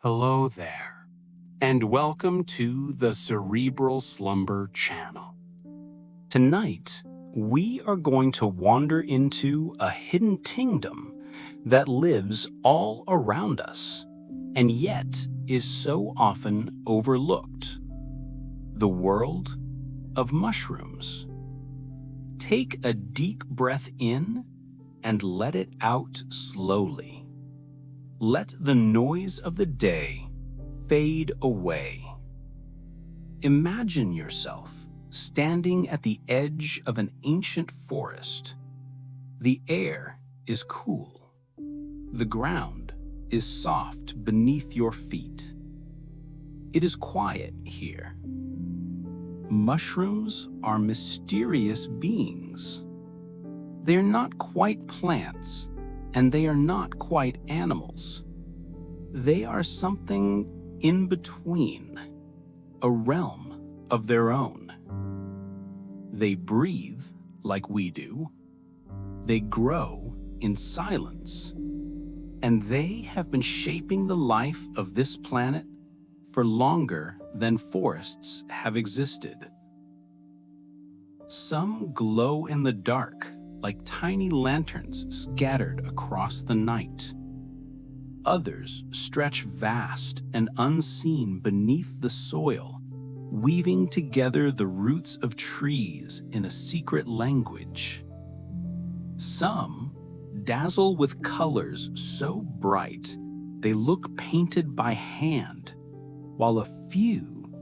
Hello there, and welcome to the Cerebral Slumber channel. Tonight, we are going to wander into a hidden kingdom that lives all around us, and yet is so often overlooked. The world of mushrooms. Take a deep breath in and let it out slowly. Let the noise of the day fade away. Imagine yourself standing at the edge of an ancient forest. The air is cool. The ground is soft beneath your feet. It is quiet here. Mushrooms are mysterious beings. They are not quite plants, and they are not quite animals. They are something in between, a realm of their own. They breathe like we do. They grow in silence. And they have been shaping the life of this planet for longer than forests have existed. Some glow in the dark, like tiny lanterns scattered across the night. Others stretch vast and unseen beneath the soil, weaving together the roots of trees in a secret language. Some dazzle with colors so bright they look painted by hand, while a few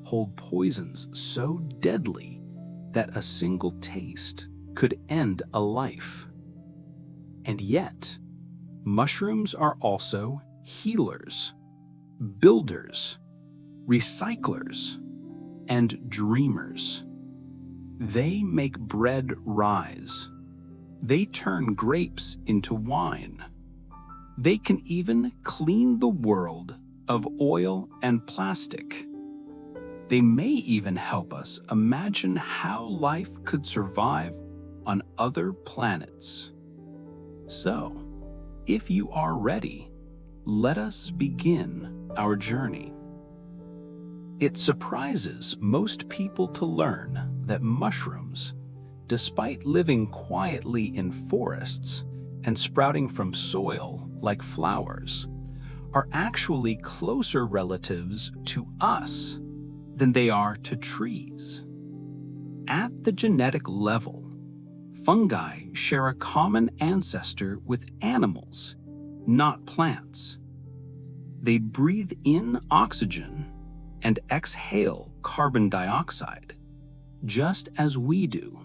hold poisons so deadly that a single taste could end a life. And yet, mushrooms are also healers, builders, recyclers, and dreamers. They make bread rise. They turn grapes into wine. They can even clean the world of oil and plastic. They may even help us imagine how life could survive on other planets. So, if you are ready, let us begin our journey. It surprises most people to learn that mushrooms, despite living quietly in forests and sprouting from soil like flowers, are actually closer relatives to us than they are to trees. At the genetic level, fungi share a common ancestor with animals, not plants. They breathe in oxygen and exhale carbon dioxide, just as we do.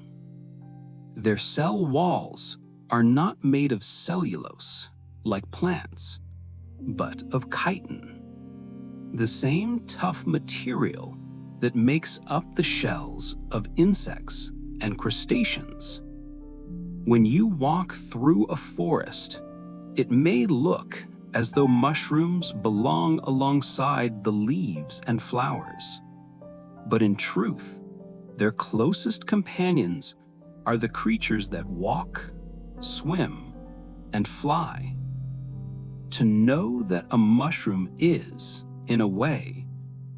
Their cell walls are not made of cellulose, like plants, but of chitin, the same tough material that makes up the shells of insects and crustaceans. When you walk through a forest, it may look as though mushrooms belong alongside the leaves and flowers. But in truth, their closest companions are the creatures that walk, swim, and fly. To know that a mushroom is, in a way,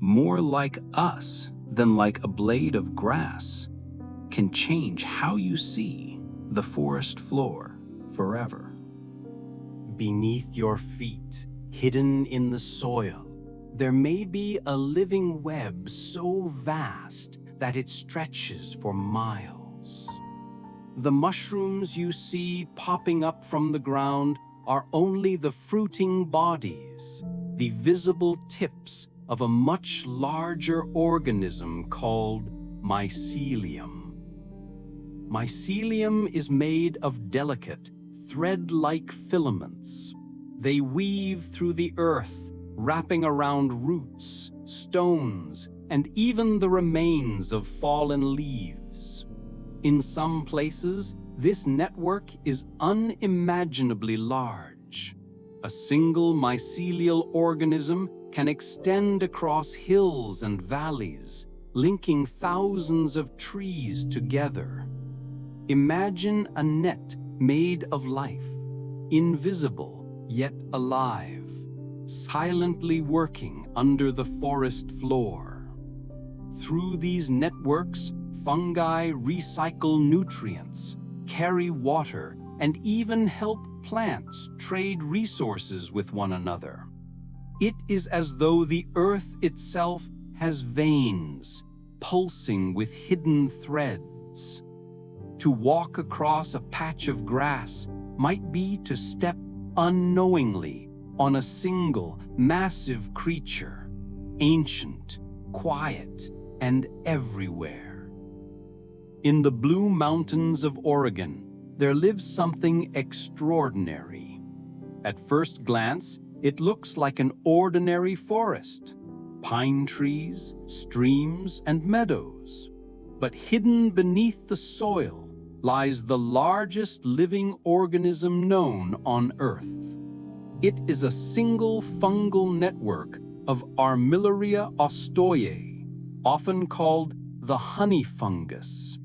more like us than like a blade of grass can change how you see the forest floor forever. Beneath your feet, hidden in the soil, there may be a living web so vast that it stretches for miles. The mushrooms you see popping up from the ground are only the fruiting bodies, the visible tips of a much larger organism called mycelium. Mycelium is made of delicate, thread-like filaments. They weave through the earth, wrapping around roots, stones, and even the remains of fallen leaves. In some places, this network is unimaginably large. A single mycelial organism can extend across hills and valleys, linking thousands of trees together. Imagine a net made of life, invisible yet alive. silently working under the forest floor. Through these networks, fungi recycle nutrients, carry water, and even help plants trade resources with one another. It is as though the earth itself has veins, pulsing with hidden threads. To walk across a patch of grass might be to step unknowingly on a single, massive creature, ancient, quiet, and everywhere. In the Blue Mountains of Oregon, there lives something extraordinary. At first glance, it looks like an ordinary forest. Pine trees, streams, and meadows. But hidden beneath the soil lies the largest living organism known on Earth. It is a single fungal network of Armillaria ostoyae, often called the honey fungus.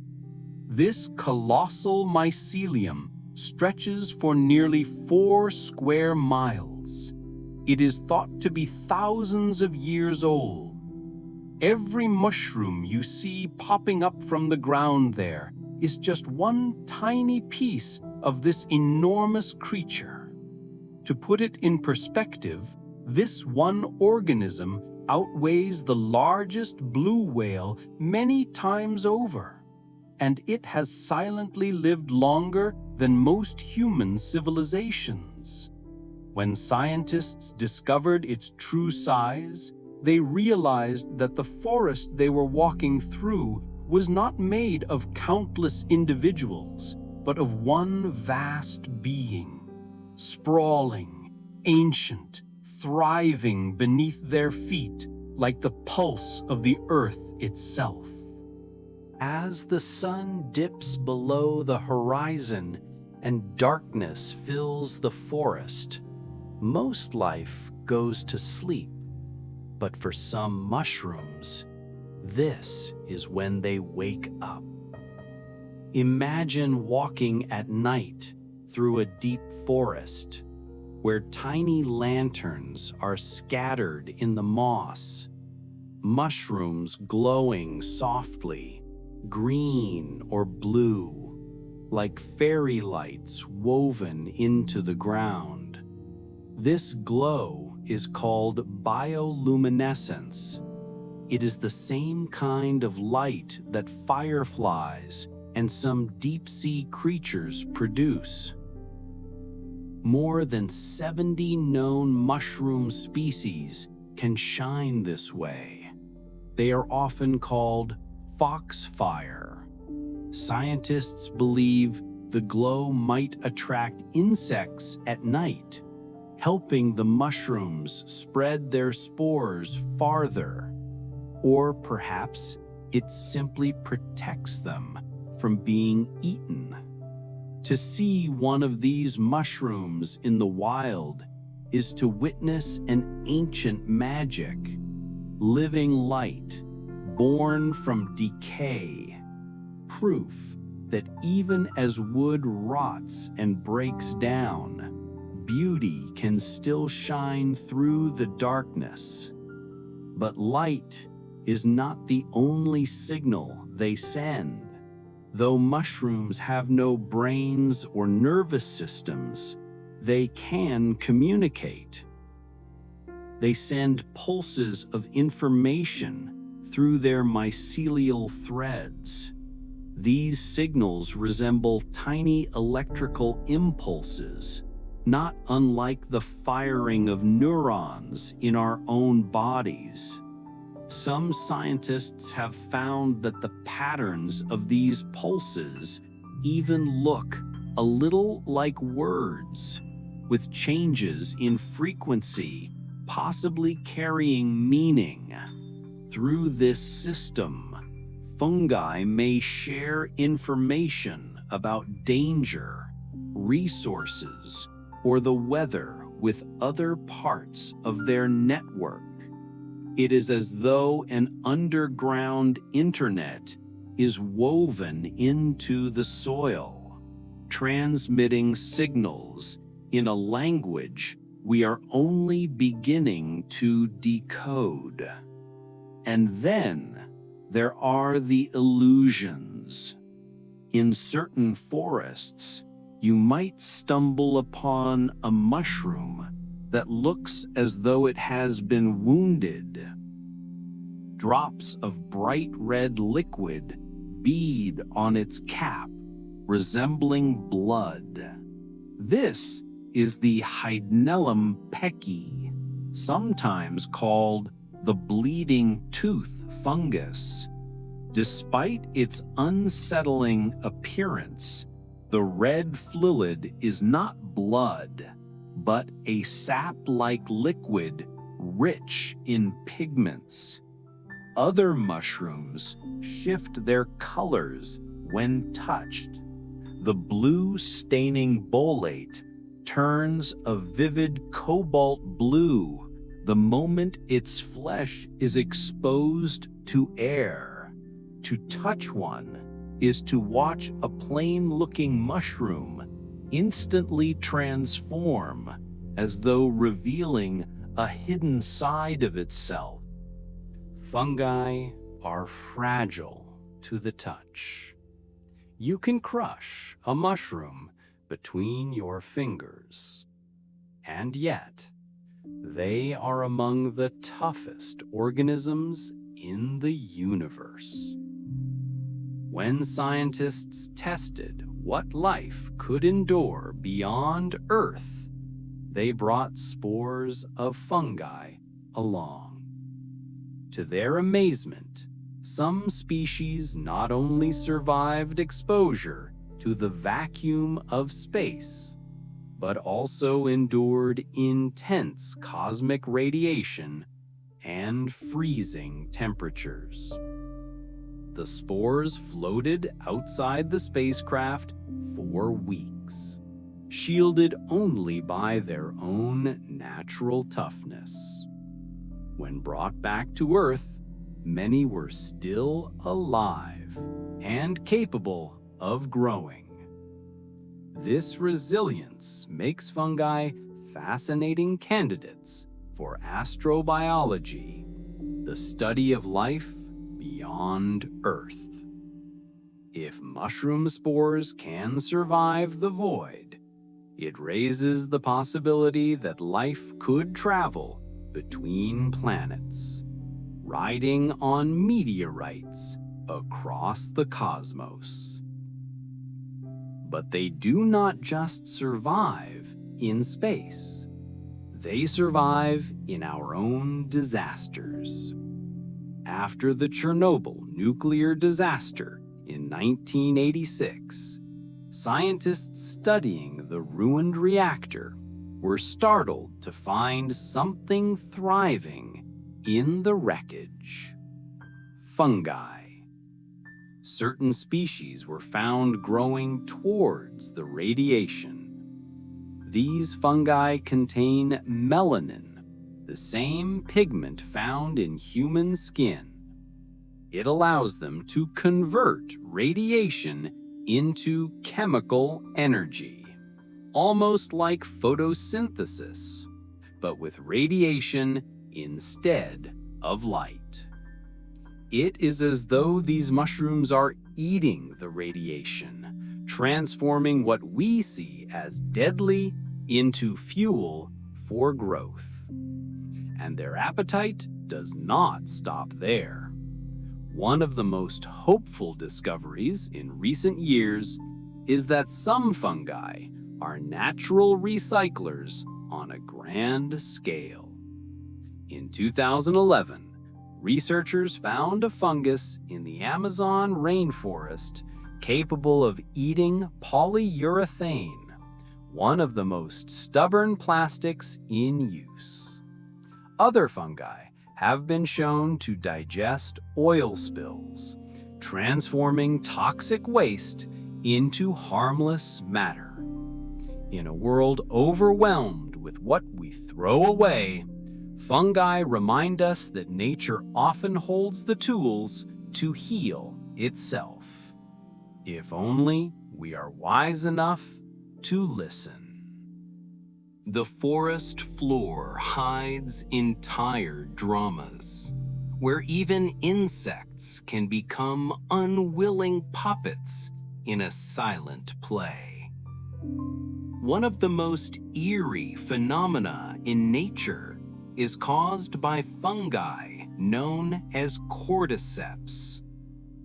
This colossal mycelium stretches for nearly 4 square miles. It is thought to be thousands of years old. Every mushroom you see popping up from the ground there is just one tiny piece of this enormous creature. To put it in perspective, this one organism outweighs the largest blue whale many times over, and it has silently lived longer than most human civilizations. When scientists discovered its true size, they realized that the forest they were walking through was not made of countless individuals, but of one vast being, sprawling, ancient, thriving beneath their feet like the pulse of the earth itself. As the sun dips below the horizon and darkness fills the forest, most life goes to sleep. But for some mushrooms, this is when they wake up. Imagine walking at night through a deep forest where tiny lanterns are scattered in the moss, mushrooms glowing softly, green or blue, like fairy lights woven into the ground. This glow is called bioluminescence. It is the same kind of light that fireflies and some deep-sea creatures produce. More than 70 known mushroom species can shine this way. They are often called foxfire. Scientists believe the glow might attract insects at night, helping the mushrooms spread their spores farther. Or perhaps it simply protects them from being eaten. To see one of these mushrooms in the wild is to witness an ancient magic, living light, born from decay, proof that even as wood rots and breaks down, beauty can still shine through the darkness. But light is not the only signal they send. Though mushrooms have no brains or nervous systems, they can communicate. They send pulses of information through their mycelial threads. These signals resemble tiny electrical impulses, not unlike the firing of neurons in our own bodies. Some scientists have found that the patterns of these pulses even look a little like words, with changes in frequency possibly carrying meaning. Through this system, fungi may share information about danger, resources, or the weather with other parts of their network. It is as though an underground internet is woven into the soil, transmitting signals in a language we are only beginning to decode. And then there are the illusions. In certain forests, you might stumble upon a mushroom that looks as though it has been wounded. Drops of bright red liquid bead on its cap, resembling blood. This is the Hydnellum pecki, sometimes called the bleeding tooth fungus. Despite its unsettling appearance, the red fluid is not blood, but a sap-like liquid rich in pigments. Other mushrooms shift their colors when touched. The blue staining bolete turns a vivid cobalt blue the moment its flesh is exposed to air. To touch one is to watch a plain-looking mushroom instantly transform, as though revealing a hidden side of itself. Fungi are fragile to the touch. You can crush a mushroom between your fingers, and yet they are among the toughest organisms in the universe. When scientists tested what life could endure beyond Earth, they brought spores of fungi along. To their amazement, some species not only survived exposure to the vacuum of space, but also endured intense cosmic radiation and freezing temperatures. The spores floated outside the spacecraft for weeks, shielded only by their own natural toughness. When brought back to Earth, many were still alive and capable of growing. This resilience makes fungi fascinating candidates for astrobiology, the study of life beyond Earth. If mushroom spores can survive the void, it raises the possibility that life could travel between planets, riding on meteorites across the cosmos. But they do not just survive in space. They survive in our own disasters. After the Chernobyl nuclear disaster in 1986, scientists studying the ruined reactor were startled to find something thriving in the wreckage: fungi. Certain species were found growing towards the radiation. These fungi contain melanin, the same pigment found in human skin. It allows them to convert radiation into chemical energy, almost like photosynthesis, but with radiation instead of light. It is as though these mushrooms are eating the radiation, transforming what we see as deadly into fuel for growth. And their appetite does not stop there. One of the most hopeful discoveries in recent years is that some fungi are natural recyclers on a grand scale. In 2011, researchers found a fungus in the Amazon rainforest capable of eating polyurethane, one of the most stubborn plastics in use. Other fungi have been shown to digest oil spills, transforming toxic waste into harmless matter. In a world overwhelmed with what we throw away, fungi remind us that nature often holds the tools to heal itself, if only we are wise enough to listen. The forest floor hides entire dramas, where even insects can become unwilling puppets in a silent play. One of the most eerie phenomena in nature is caused by fungi known as cordyceps.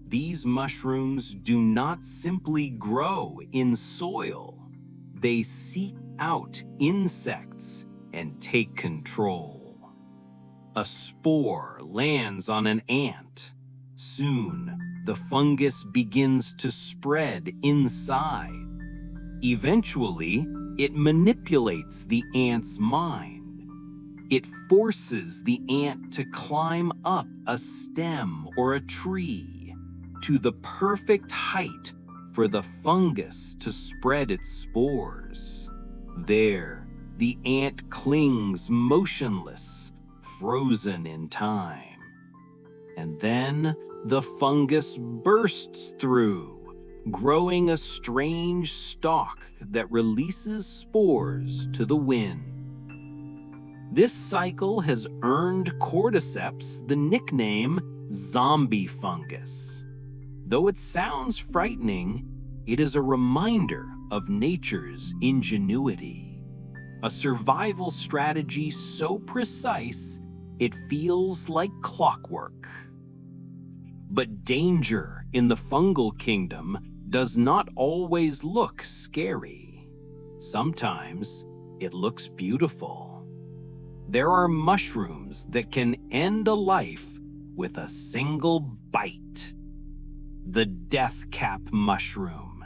These mushrooms do not simply grow in soil. They seek out insects and take control. A spore lands on an ant. Soon, the fungus begins to spread inside. Eventually, it manipulates the ant's mind. It forces the ant to climb up a stem or a tree to the perfect height for the fungus to spread its spores. There, the ant clings motionless, frozen in time. And then the fungus bursts through, growing a strange stalk that releases spores to the wind. This cycle has earned cordyceps the nickname zombie fungus. Though it sounds frightening, it is a reminder of nature's ingenuity. A survival strategy so precise, it feels like clockwork. But danger in the fungal kingdom does not always look scary. Sometimes it looks beautiful. There are mushrooms that can end a life with a single bite. The death cap mushroom,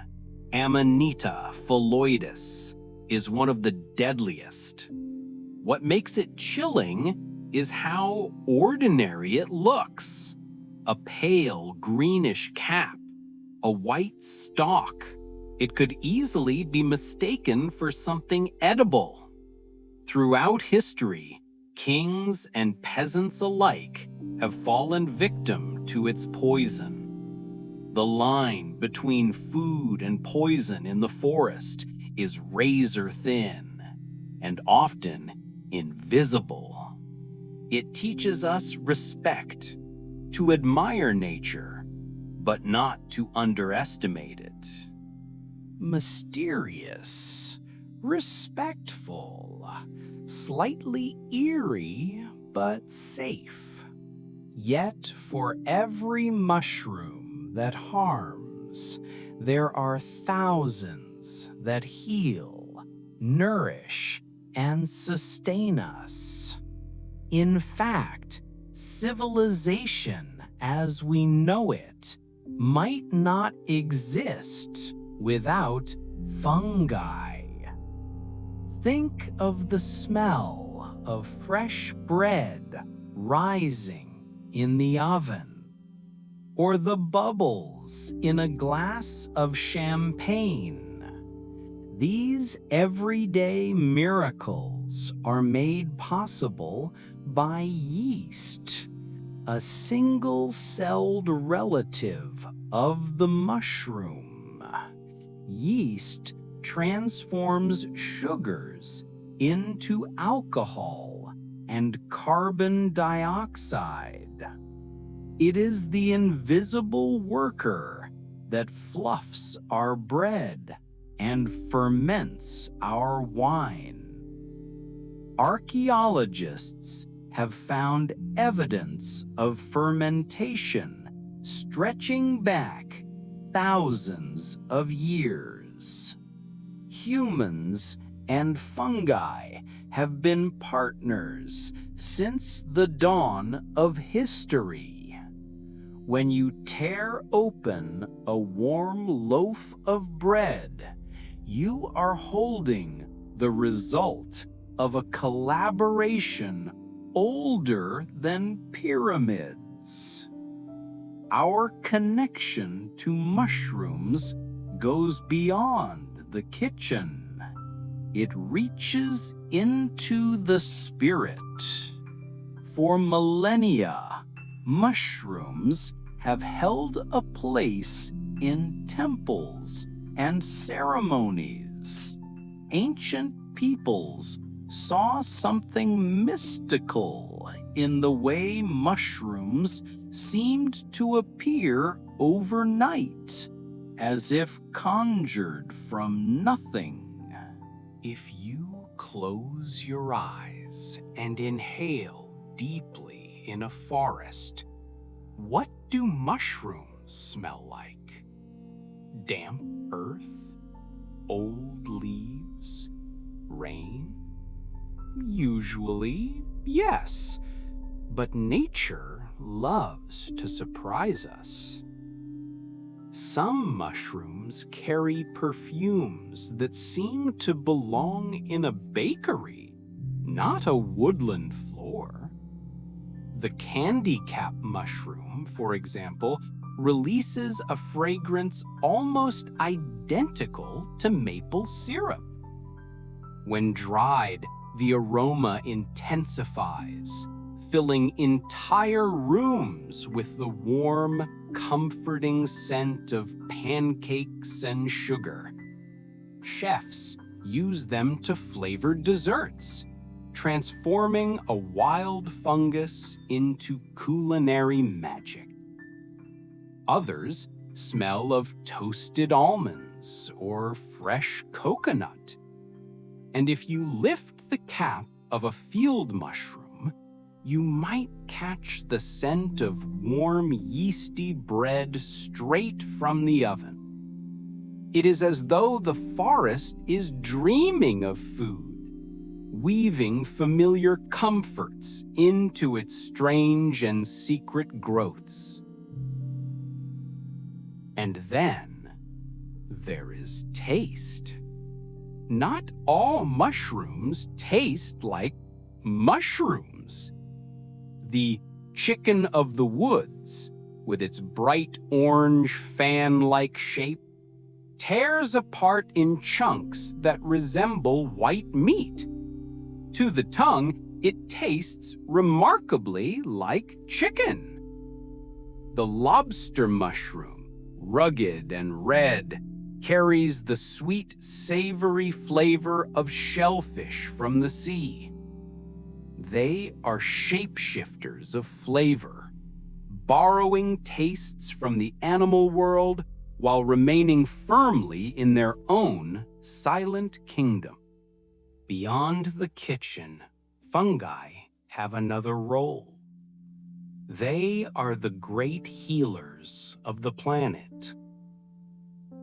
Amanita phalloides, is one of the deadliest. What makes it chilling is how ordinary it looks. A pale greenish cap, a white stalk. It could easily be mistaken for something edible. Throughout history, kings and peasants alike have fallen victim to its poison. The line between food and poison in the forest is razor thin and often invisible. It teaches us respect, to admire nature, but not to underestimate it. Mysterious, respectful, slightly eerie, but safe. Yet for every mushroom that harms, there are thousands that heal, nourish, and sustain us. In fact, civilization as we know it might not exist without fungi. Think of the smell of fresh bread rising in the oven, or the bubbles in a glass of champagne. These everyday miracles are made possible by yeast, a single-celled relative of the mushroom. Yeast transforms sugars into alcohol and carbon dioxide. It is the invisible worker that fluffs our bread and ferments our wine. Archaeologists have found evidence of fermentation stretching back thousands of years. Humans and fungi have been partners since the dawn of history. When you tear open a warm loaf of bread, you are holding the result of a collaboration older than pyramids. Our connection to mushrooms goes beyond the kitchen. It reaches into the spirit. For millennia, mushrooms have held a place in temples and ceremonies. Ancient peoples saw something mystical in the way mushrooms seemed to appear overnight, as if conjured from nothing. If you close your eyes and inhale deeply in a forest, what do mushrooms smell like? Damp earth? Old leaves? Rain? Usually, yes, but nature loves to surprise us. Some mushrooms carry perfumes that seem to belong in a bakery, not a woodland floor. The candy cap mushroom, for example, releases a fragrance almost identical to maple syrup. When dried, the aroma intensifies, filling entire rooms with the warm, comforting scent of pancakes and sugar. Chefs use them to flavor desserts, transforming a wild fungus into culinary magic. Others smell of toasted almonds or fresh coconut. And if you lift the cap of a field mushroom, you might catch the scent of warm, yeasty bread straight from the oven. It is as though the forest is dreaming of food, weaving familiar comforts into its strange and secret growths. And then there is taste. Not all mushrooms taste like mushrooms. The chicken of the woods, with its bright orange fan-like shape, tears apart in chunks that resemble white meat. To the tongue, it tastes remarkably like chicken. The lobster mushroom, rugged and red, carries the sweet, savory flavor of shellfish from the sea. They are shapeshifters of flavor, borrowing tastes from the animal world while remaining firmly in their own silent kingdom. Beyond the kitchen, fungi have another role. They are the great healers of the planet.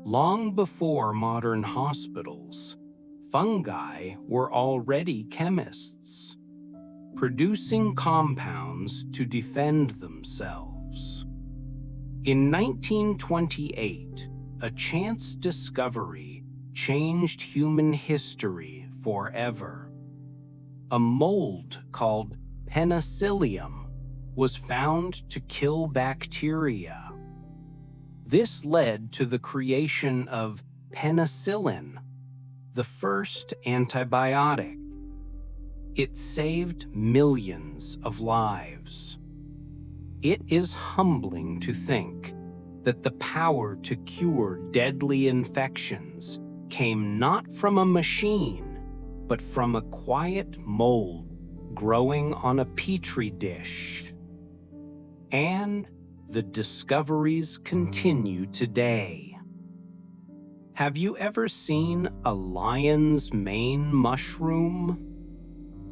Long before modern hospitals, fungi were already chemists, producing compounds to defend themselves. In 1928, a chance discovery changed human history forever. A mold called penicillium was found to kill bacteria. This led to the creation of penicillin, the first antibiotic. It saved millions of lives. It is humbling to think that the power to cure deadly infections came not from a machine, but from a quiet mold growing on a petri dish. And the discoveries continue today. Have you ever seen a lion's mane mushroom?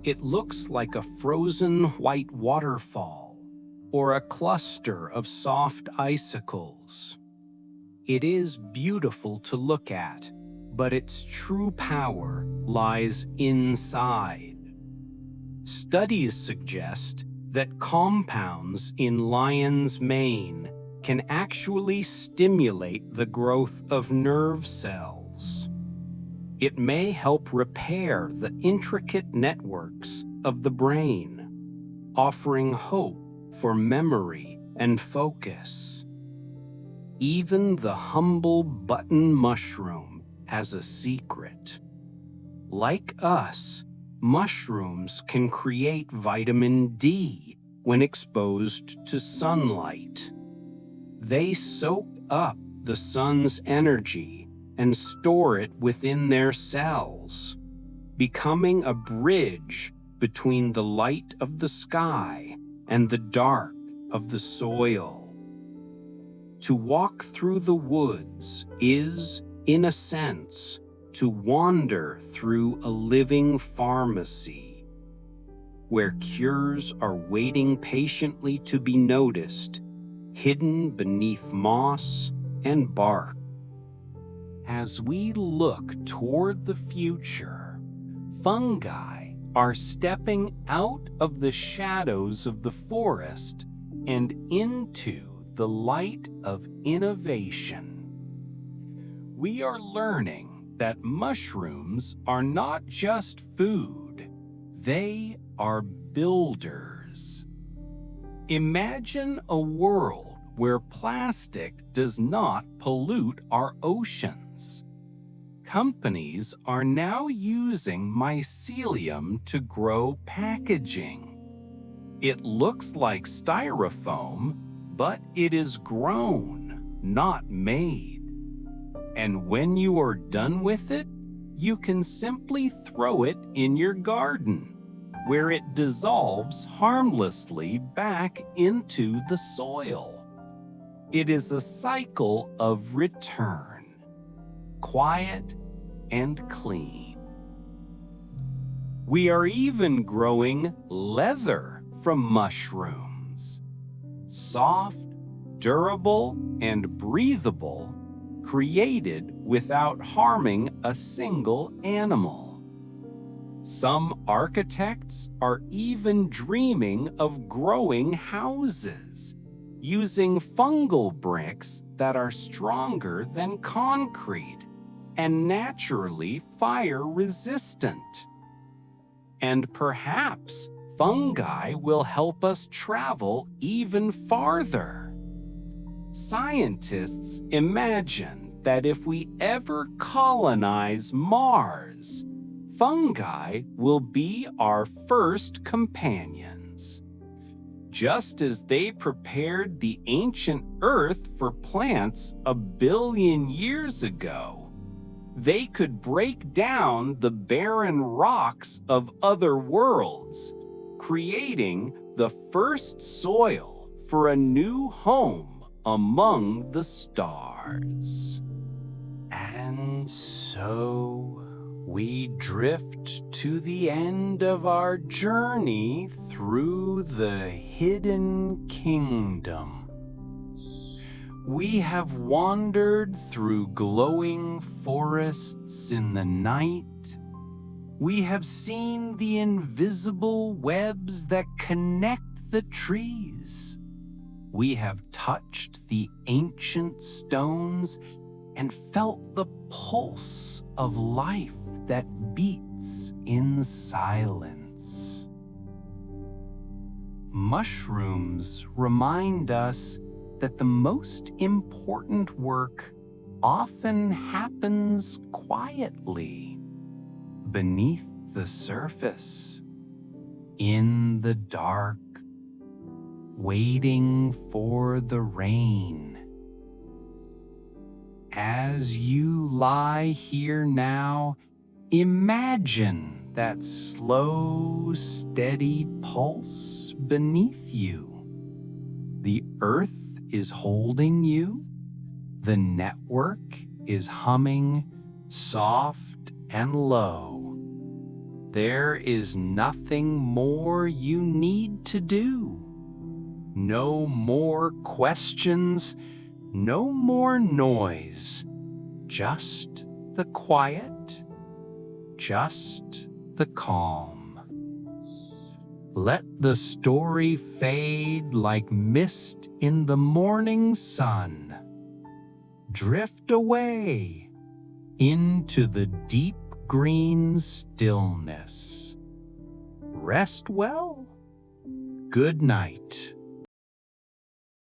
It looks like a frozen white waterfall or a cluster of soft icicles. It is beautiful to look at, but its true power lies inside. Studies suggest that compounds in lion's mane can actually stimulate the growth of nerve cells. It may help repair the intricate networks of the brain, offering hope for memory and focus. Even the humble button mushroom has a secret. Like us, mushrooms can create vitamin D when exposed to sunlight. They soak up the sun's energy and store it within their cells. becoming a bridge between the light of the sky and the dark of the soil. To walk through the woods is, in a sense, to wander through a living pharmacy, where cures are waiting patiently to be noticed, hidden beneath moss and bark. As we look toward the future, fungi are stepping out of the shadows of the forest and into the light of innovation. We are learning that mushrooms are not just food, they are builders. Imagine a world where plastic does not pollute our oceans. Companies are now using mycelium to grow packaging. It looks like styrofoam, but it is grown, not made. And when you are done with it, you can simply throw it in your garden, where it dissolves harmlessly back into the soil. It is a cycle of return, quiet and clean. We are even growing leather from mushrooms. Soft, durable, and breathable, created without harming a single animal. Some architects are even dreaming of growing houses, using fungal bricks that are stronger than concrete and naturally fire-resistant. And perhaps fungi will help us travel even farther. Scientists imagine that if we ever colonize Mars, fungi will be our first companions. Just as they prepared the ancient Earth for plants 1 billion years ago, they could break down the barren rocks of other worlds, creating the first soil for a new home among the stars. And so we drift to the end of our journey through the hidden kingdom. We have wandered through glowing forests in the night. We have seen the invisible webs that connect the trees. We have touched the ancient stones and felt the pulse of life that beats in silence. Mushrooms remind us that the most important work often happens quietly, beneath the surface, in the dark, waiting for the rain. As you lie here now, imagine that slow, steady pulse beneath you. The earth is holding you. The network is humming soft and low. There is nothing more you need to do. No more questions, no more noise. Just the quiet, just the calm. Let the story fade like mist in the morning sun. Drift away into the deep green stillness. Rest well. Good night.